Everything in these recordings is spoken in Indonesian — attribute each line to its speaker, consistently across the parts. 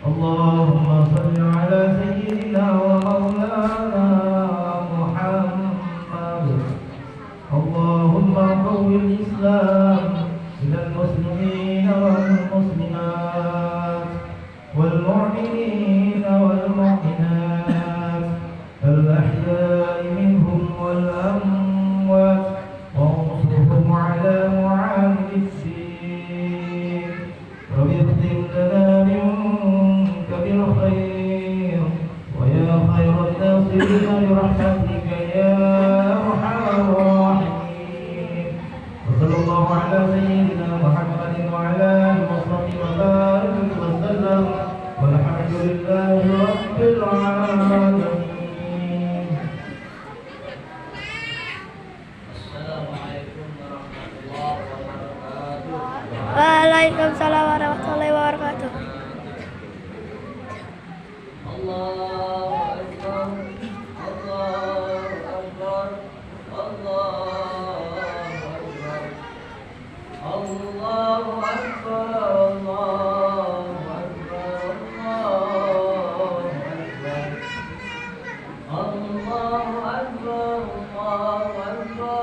Speaker 1: اللهم صل على سيدنا ومولانا محمد. اللهم قوي الإسلام من المسلمين والمسلمات والمؤمنين والمؤمنات الأحياء منهم والأموات وانصرهم على معاند الدين. رب اختم لنا منك بالخير ويا خير الناصرين برحمتك يا أرحم الراحمين. وصلى الله على سيدنا محمد وعلى آله وصحبه وبارك وسلم والحمد لله رب العالمين.
Speaker 2: Waalaikumsalam warahmatullahi wabarakatuh.
Speaker 3: Allahu Akbar, Allahu Akbar, Allahu Akbar, Allahu Akbar, Allahu Akbar, Allahu Akbar,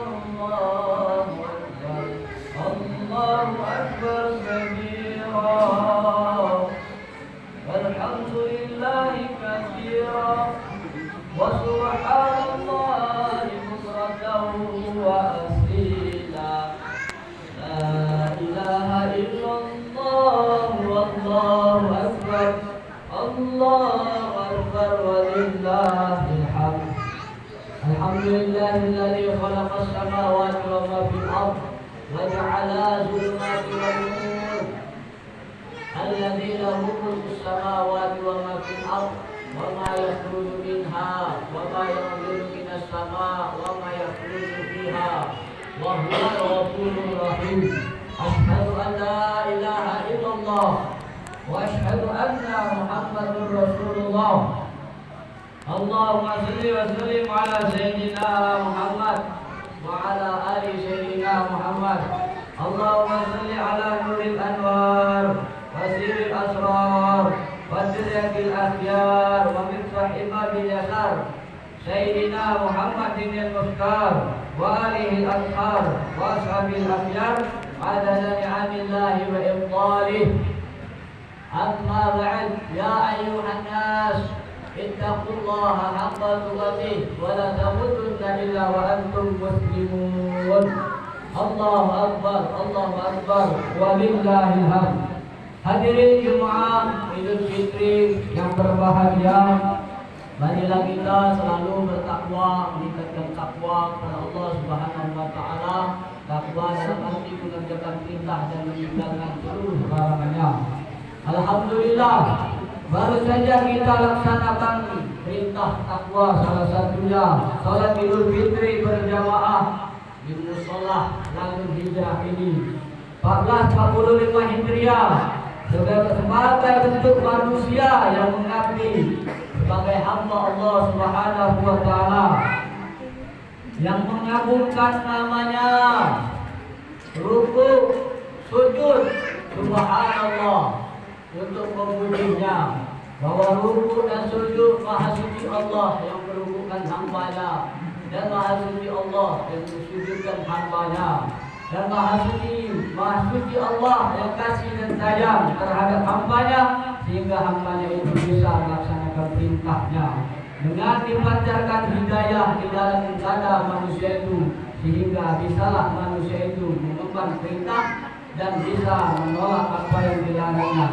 Speaker 3: Allahu Akbar, Allahu Akbar kabira, walhamdulillahi katsira, wa subhanallahi bukratan wa asila. La ilaha illallah, wallahu akbar, Allahu akbar, walillahil hamd. Alhamdulillahilladzi khalaqas samawati wa ma fil ardh wa ja'ala zulumati wan nur. Alladzi lahu mulku samawati wa ma fil ardh wa ma yakhruju minha wa ma yanzilu minas sama' wa ma yakhruju fiha wa huwa al-ghafurur rahim. Asyhadu an la ilaha illallah wa asyhadu anna Muhammadur Rasulullah. Allahumma shalli wa sallim ala sayyidina Muhammad wa ala ali sayyidina Muhammad. Allahumma shalli ala nuril anwar wa sirril asrar wa diryatil akhyar wa miftahil babil yasar sayyidina Muhammadin al-Mukhtar wa alihi al-athhar wa ashabil akhyar adada ni'amillahi wa ibtalih. Amma ba'd, ya ayyuhan nas ittaqullaha haqqa tuqatih wa la tamutunna illa wa antum muslimun. Allahu akbar, Allahu akbar, walillahil hamd. Hadirin Jumat Idul Fitri yang berbahagia, marilah kita selalu bertakwa, meningkatkan takwa kepada Allah Subhanahu wa taala. Takwa dalam arti mengerjakan perintah dan meninggalkan seluruh larangannya. Alhamdulillah, baru saja kita laksanakan perintah takwa, salah satunya salat Idul Fitri berjamaah di mushola Langgur Hijrah ini 1445 Hijriah sebagai bentuk manusia yang mengabdi sebagai hamba Allah Subhanahu wa taala, yang mengagungkan namanya, ruku, sujud, subhanallah, untuk memujinya, bahwa ruku dan sujud maha suci Allah yang merukukan hambanya, dan maha suci Allah yang mensujudkan hambanya, dan maha suci Allah yang kasih dan sayang terhadap hambanya, sehingga hambanya itu bisa melaksanakan perintahnya dengan dipancarkan hidayah di dalam dada manusia itu, sehingga bisalah manusia itu mengemban perintah dan bisa menolak apa yang dilarangnya.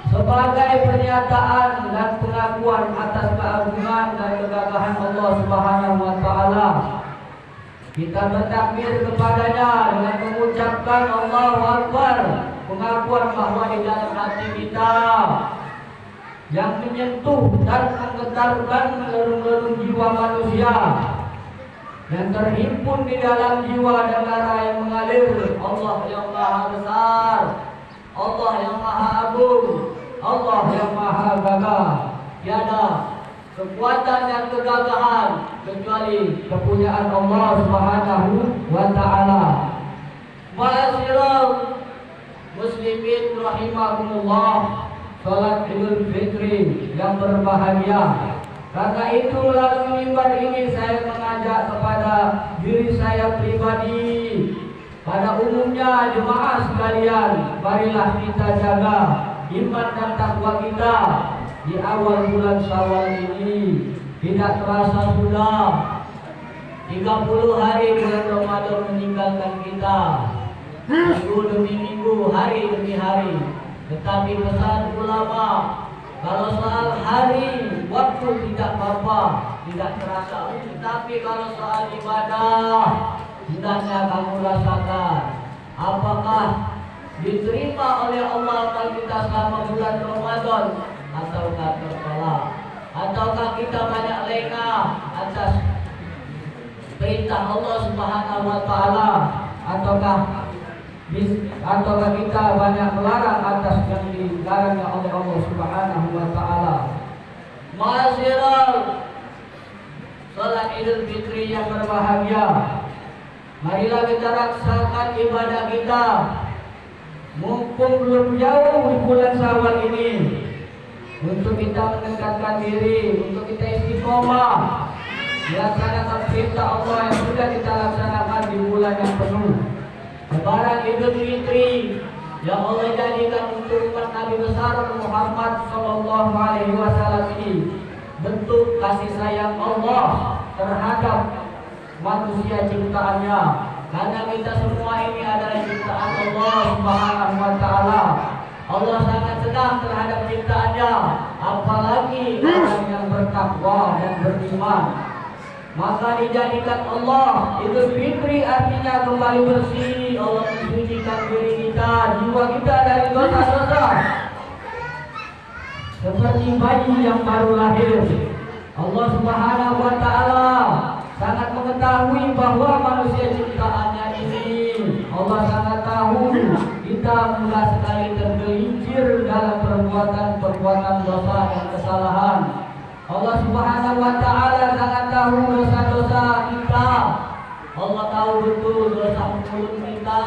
Speaker 3: Sebagai pernyataan dan pengakuan atas keagungan dan kegagahan Allah Subhanahu wa taala, kita bertakbir kepadanya dengan mengucapkan Allahu Akbar, pengakuan bahwa di dalam hati kita yang menyentuh dan menggetarkan relung-relung jiwa manusia, yang terhimpun di dalam jiwa dan darah yang mengalir, Allah yang maha besar, Allah yang maha agung, Allah yang maha gagah. Tiada kekuatan dan kegagahan kecuali kepunyaan Allah Subhanahu wa taala. Ma'asyiral muslimin rahimakumullah, sholat Idul Fitri yang berbahagia. Karena itu melalui mimbar ini saya mengajak kepada diri saya pribadi, pada umumnya jemaah sekalian, marilah kita jaga iman dan takwa kita di awal bulan Syawal ini. Tidak terasa sudah 30 hari bulan Ramadan meninggalkan kita, minggu demi minggu, hari demi hari. Tetapi pesan ulama, kalau soal hari, waktu tidak apa-apa, tidak terasa. Tetapi kalau soal ibadah, hendaknya kamu rasakan apakah diterima oleh Allah kita selama bulan Ramadan, ataukah tertolak, ataukah kita banyak lengah atas perintah Allah Subhanahu wa taala, ataukah kita banyak melarang atas yang dilarangnya oleh Allah Subhanahu wa taala. Ma'asyiral salat Idul Fitri yang berbahagia, marilah kita rasakan ibadah kita mumpung belum jauh di bulan Syawal ini, untuk kita mendekatkan diri, untuk kita istiqomah melaksanakan perintah Allah yang sudah kita laksanakan di bulan yang penuh. Lebaran Idul Fitri yang Allah jadikan untuk umat Nabi besar Muhammad Sallallahu Alaihi Wasallam ini bentuk kasih sayang Allah terhadap manusia ciptaannya. Karena kita semua ini adalah ciptaan Allah Subhanahu wa taala. Allah sangat senang terhadap ciptaannya, apalagi orang yang bertakwa dan beriman. Maka dijadikan Allah Idul Fitri artinya kembali bersih. Allah mensucikan diri kita, jiwa kita dari dosa-dosa, seperti bayi yang baru lahir. Allah Subhanahu wa taala sangat mengetahui bahwa manusia ciptaannya ini, Allah sangat tahu kita mudah sekali tergelincir dalam perbuatan dosa dan kesalahan. Allah Subhanahu wa taala sangat tahu dosa-dosa kita. Allah tahu betul dosa mulut kita,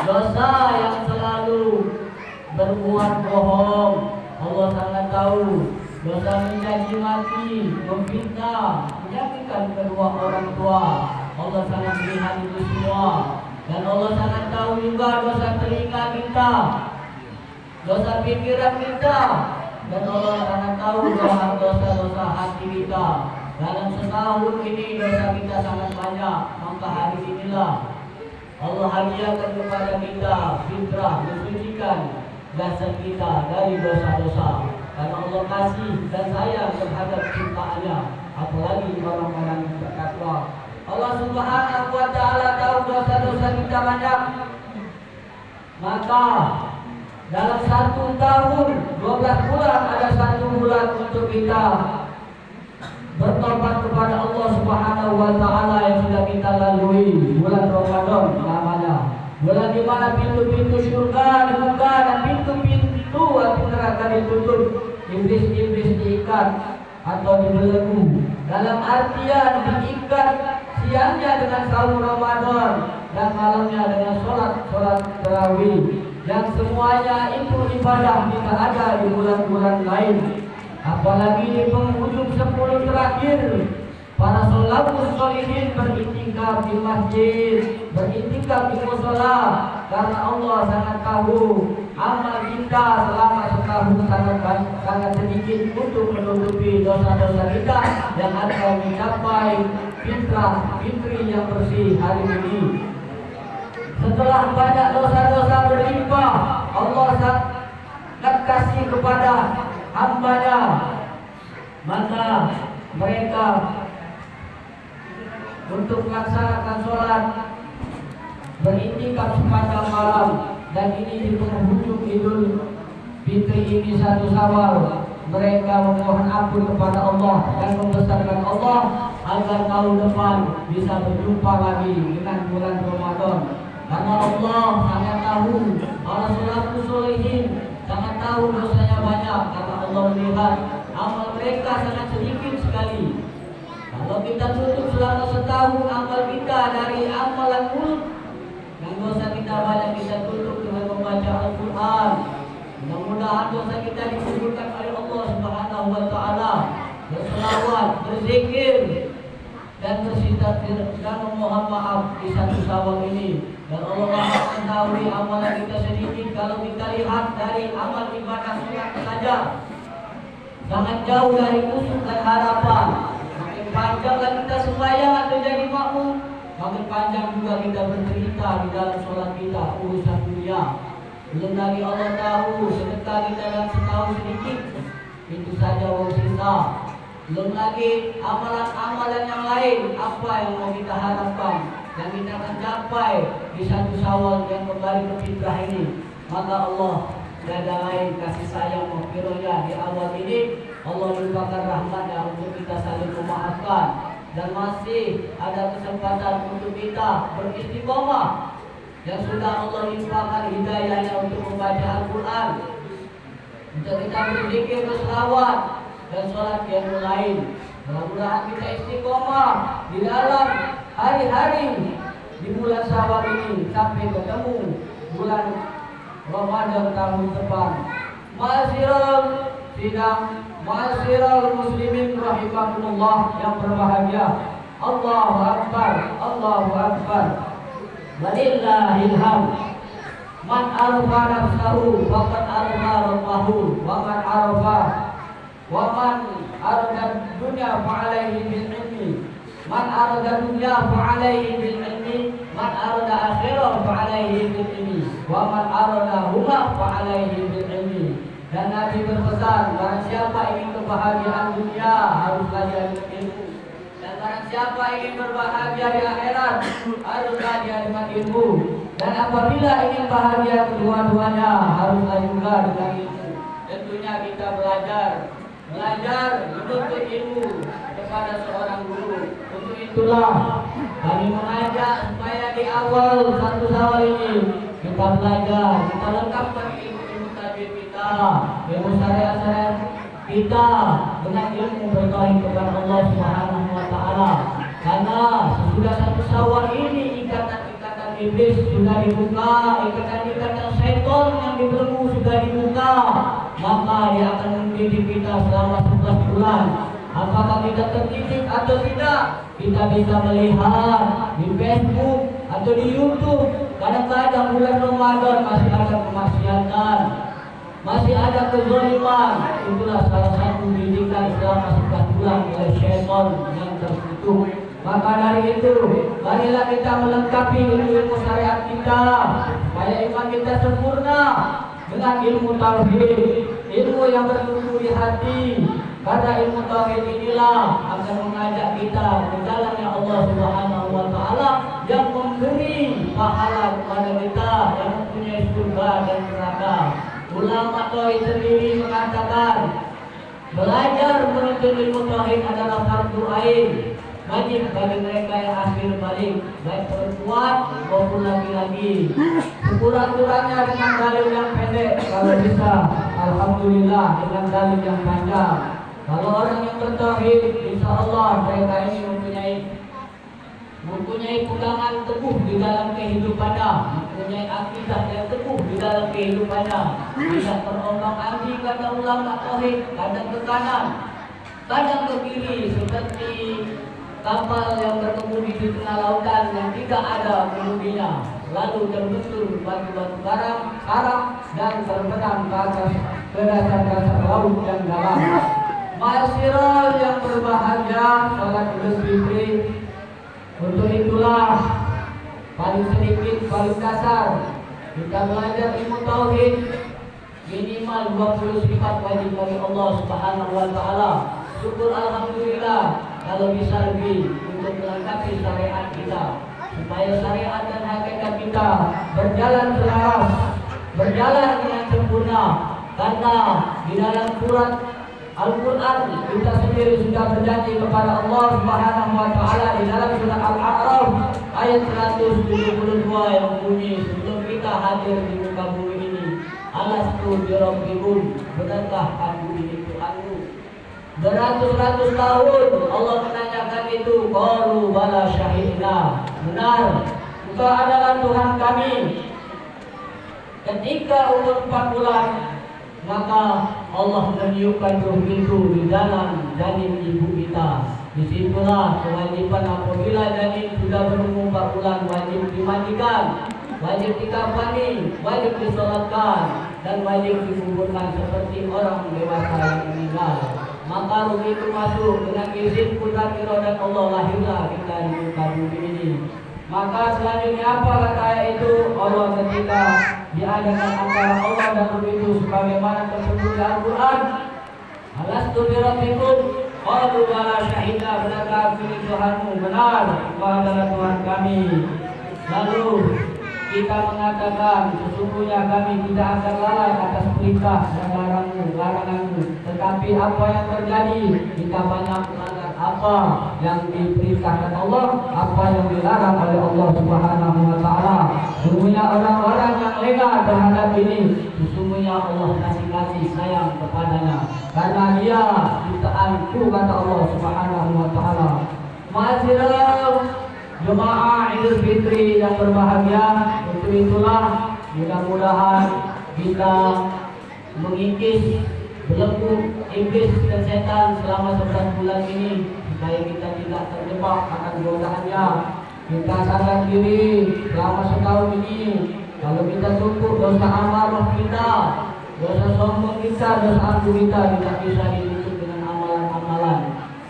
Speaker 3: dosa yang selalu berbuat bohong. Allah sangat tahu dosa mencaci maki, memfitnah, menyakitkan kedua orang tua. Allah sangat melihat itu semua. Dan Allah sangat tahu juga dosa telinga kita, dosa pikiran kita. Dan Allah sangat tahu dosa-dosa hati kita. Dalam setahun ini dosa kita sangat banyak. Maka hari inilah Allah hadiahkan kepada kita fitrah, mensucikan jasad kita dari dosa-dosa. Karena Allah kasih dan sayang terhadap ciptaannya, apalagi orang-orang yang bertakwa. Allah Subhanahu wa taala tahu dosa-dosa kita banyak. Maka dalam 1 tahun 12 bulan ada 1 bulan untuk kita bertobat kepada Allah Subhanahu wa taala yang sudah kita lalui. Bulan Ramadan namanya. Bulan di mana pintu-pintu surga dibuka dan pintu-pintu api neraka ditutup. Iblis-iblis diikat atau dibelenggu. Dalam artian diikat siangnya dengan saum Ramadan dan malamnya dengan sholat tarawih. Yang semuanya itu ibadah tidak ada di bulan-bulan lain. Apalagi di penghujung 10 terakhir, para sholawus sholihin beriktikaf di masjid, beriktikaf di mushola. Karena Allah sangat tahu amal kita selama setahun sangat sedikit untuk menutupi dosa-dosa kita yang akan mencapai fitri yang bersih hari ini. Setelah banyak dosa-dosa berlimpah, Allah sangat kasih kepada hambanya. Maka mereka untuk melaksanakan sholat beriktikaf sepanjang malam. Dan ini di penghujung Idul Fitri ini 1 Syawal, mereka memohon ampun kepada Allah dan membesarkan Allah agar tahun depan bisa berjumpa lagi dengan bulan Ramadan. Karena Allah sangat tahu, para sholawus sholihin sangat tahu dosanya banyak. Karena Allah melihat amal mereka sangat sedikit sekali. Kalau kita tutup selama setahun amal kita dari amalan mulut, yang dosa kita banyak kita tutup dengan membaca Al-Quran, dengan kesalahan dosa kita dikuburkan oleh Allah Subhanahu wa taala. Berselawat, berzikir dan bersitatir dan memohon maaf di satu Syawal ini. Dan Allah Maha mengetahui amalan kita sedikit kalau kita lihat dari amal ibadah sholat saja sangat jauh dari usul dan harapan. Makin panjanglah kita sembahyang atau jadi makmum, makin panjang juga kita bercerita di dalam sholat kita urusan dunia. Belum lagi Allah tahu sedekah kita dan setahu sedikit, itu saja wong sisa. Belum lagi amalan-amalan yang lain, apa yang mau kita harapkan yang kita akan capai di satu Syawal yang kembali ke fitrah ini. Maka Allah tiada lain kasih sayang maghfirahnya di awal ini. Allah limpahkan rahmatnya untuk kita saling memaafkan, dan masih ada kesempatan untuk kita beristiqomah yang sudah Allah limpahkan hidayahnya untuk membaca Al-Quran, untuk kita berzikir, berselawat dan sholat yang lain. Mudah-mudahan kita istiqomah di dalam hari-hari di bulan Syawal ini sampai ketemu bulan Ramadan tahun depan. Ma'asyiral sidang, ma'asyiral muslimin rahimakumullah yang berbahagia. Allahu Akbar, Allahu Akbar. Walillahil hamd. Man arafa nafsahu faqad arafa rabbahu, wa man arafa wa man arada dunya fa'alaihi bil ilmi, man arada dunya fa'alaihi bil ilmi, man arada akhirah fa'alaihi bil ilmi, wa man arada huma fa'alaihi bil ilmi. Dan Nabi berpesan, barang siapa ingin kebahagiaan dunia haruslah dia dengan ilmu, dan barang siapa ingin berbahagia di akhirat haruslah dia dengan ilmu. Dan apabila ingin bahagia kedua-duanya haruslah juga dengan ilmu. Tentunya kita belajar menuntut ilmu kepada seorang guru. Untuk itulah kami mengajak supaya di awal satu Syawal ini kita belajar, kita lengkapkan ilmu tajwid kita, ilmu syariat kita dengan ilmu bertauhid kepada Allah Subhanahu wa taala. Karena sesudah satu Syawal ini ikatan-ikatan iblis sudah dibuka, ikatan-ikatan setan yang dibelenggu sudah dibuka, maka dia akan mendidik kita selama 11 bulan. Apakah kita terdidik atau tidak, kita bisa melihat di Facebook atau di YouTube. Kadang-kadang bulan Ramadan masih ada kemaksiatan, masih ada kezaliman. Itulah salah satu didikan selama 11 bulan oleh syaitan yang terkutuk. Maka dari itu, marilah kita melengkapi ilmu syariat kita supaya iman kita sempurna dengan ilmu tauhid, ilmu yang bertumbuh di hati. Karena ilmu tauhid inilah akan mengajak kita ke jalannya Allah Subhanahu wa taala yang memberi pahala kepada kita yang mempunyai surga dan neraka. Ulama tauhid sendiri mengatakan belajar menuntut ilmu tauhid adalah fardu ain, wajib bagi mereka yang akhir balik, baik perempuan maupun laki-laki. Sekurang-kurangnya dengan dalil yang pendek, kalau bisa alhamdulillah dengan dalil yang panjang. Kalau orang yang bertauhid, insya Allah mereka ini mempunyai pegangan teguh di dalam kehidupannya, mempunyai akidah yang teguh di dalam kehidupannya, tidak terombang-ambing kata ulama tauhid, kadang ke kanan, kadang ke kiri, seperti kapal yang berkemudi di tengah lautan yang tidak ada kemudinya, lalu terbentur batu-batu karang dan terbenam ke dasar laut yang dalam. Ma'asyiral yang berbahagia, salat Idul Fitri. Untuk itulah paling sedikit, paling dasar kita belajar ilmu tauhid minimal 20 sifat wajib bagi Allah Subhanahu wa taala. Syukur alhamdulillah kalau bisa lebih untuk melengkapi syariat kita, supaya syariat dan hakikat kita berjalan selaras, berjalan dengan sempurna. Karena di dalam surat Al-Quran kita sendiri sudah berjanji kepada Allah Subhanahu wa taala di dalam surat Al-A'raf ayat 172 yang bunyi, sebelum kita hadir di muka bumi ini, alastu birabbikum, benarkah aku ini Tuhanmu? Beratus-ratus tahun Allah menanyakan itu, qalu bala syahidna, benar engkau adalah Tuhan kami. Ketika umur 4 bulan maka Allah meniupkan ruh itu di dalam janin ibu kita. Disitulah kewajiban apabila janin sudah berumur 4 bulan wajib dimandikan, wajib dikafani, wajib disolatkan, dan wajib dikuburkan seperti orang dewasa yang meninggal. Maka ruh itu masuk dengan izin kudrat iradat Allah, lahirlah kita di muka bumi ini. Maka selanjutnya apa kata ayat itu? Allah ketika diadakan antara Allah dan ruh itu sebagaimana tersebut di Al-Quran. Alastu bi rabbikum? Qalu bala syahida, benarkah aku ini Tuhanmu? Benar, Engkau adalah Tuhan kami. Lalu kita mengatakan sesungguhnya kami tidak akan lalai atas perintah dan laranganmu. Tetapi apa yang terjadi? Kita banyak melanggar apa yang diperintahkan Allah, apa yang dilarang oleh Allah Subhanahu wa taala. Sesungguhnya orang-orang yang lengah terhadap ini, sesungguhnya Allah kasih sayang kepadanya, karena dia ciptaanku, kata Allah Subhanahu wa taala. Ma'asyiral jemaah Idul Fitri yang berbahagia, untuk itulah mudah-mudahan kita mengikis belenggu iblis dan setan selama 11 bulan ini, supaya kita tidak terjebak akan godaannya. Kita sadar diri selama setahun ini, kalau kita tumpuk dosa amal kita, dosa sombong kita, dosa aku kita tidak bisa ditutup dengan amalan-amalan.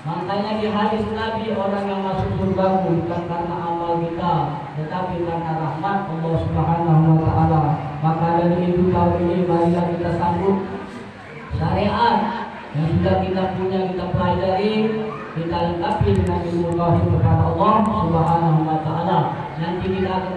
Speaker 3: Makanya di hadis Nabi, orang yang masuk surga bukan karena amal kita, tetapi karena rahmat Allah Subhanahu wa taala. Maka dari itu tahun ini marilah kita sambut syariat yang sudah kita punya, kita pelajari, kita lengkapi dengan ilmu tauhid kepada Allah Subhanahu wa taala. Nanti kita akan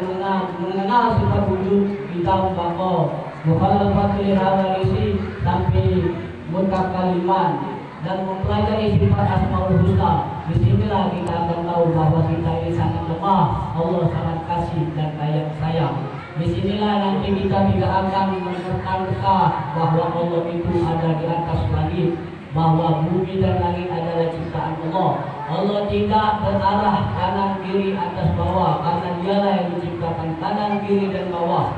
Speaker 3: mengenal sifat wujud kita umpama mukhalafatul hawadisi sampai mutlak kalimat, dan mempelajari sifat Asmaul Husna. Disinilah kita akan tahu bahwa kita ini sangat lemah, Allah sangat kasih dan sayang. Disinilah nanti kita tidak akan menerka bahwa Allah itu ada di atas langit, bahwa bumi dan langit adalah ciptaan Allah. Allah tidak berarah kanan kiri atas bawah, karena dialah yang menciptakan kanan kiri dan bawah.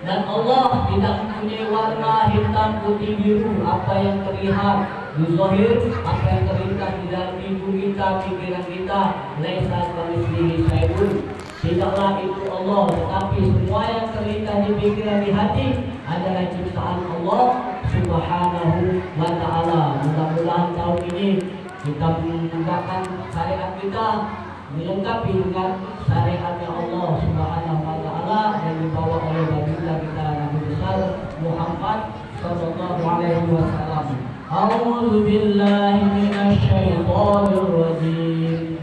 Speaker 3: Dan Allah tidak mempunyai warna hitam, putih, biru. Apa yang terlihat di zahir, apa yang terlintas di dalam ibu kita, pikiran kita, laisa kamitslihi syai'un. Tidaklah itu Allah, tetapi semua yang terlintas di pikiran, di hati adalah ciptaan Allah Subhanahu wa taala. Mudah-mudahan tahun ini kita menegakkan syariat kita, dilengkapi dengan syariatnya Allah Subhanahu wa taala yang dibawa oleh baginda kita Nabi besar Muhammad sallallahu alaihi wasallam. A'udzu billahi minasy syaithanir rajim.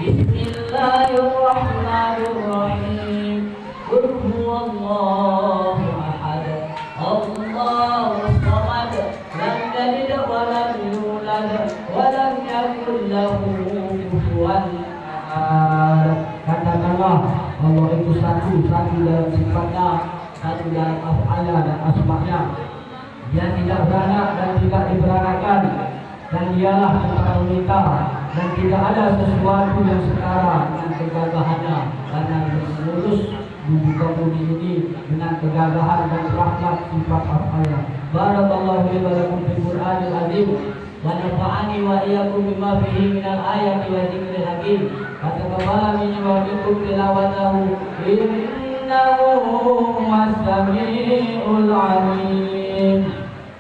Speaker 3: Bismillahirrahmanirrahim. Qul huwallahu ahad, Allahus samad, lam yalid wa lam yulad wa lam yakul lahu kufuwan ahad. Katakanlah Allah itu satu dalam sifatnya, satu dalam af'alnya dan asma'nya. Dia tidak beranak dan tidak diberanakan, dan dialah Tuhan kita, dan tidak ada sesuatu yang setara dengan kegagahannya, karena mengurus buka bumi ini dengan kegagahan dan rahmat sifat af'alnya. Barakallahu li wa lakum fil Qur'anil azim, wa nafa'ani wa iyyakum bima fihi minal ayati wa dzikril hakim. Fataqabbala minni wa minkum tilawatahu innahu huwas samiul alim.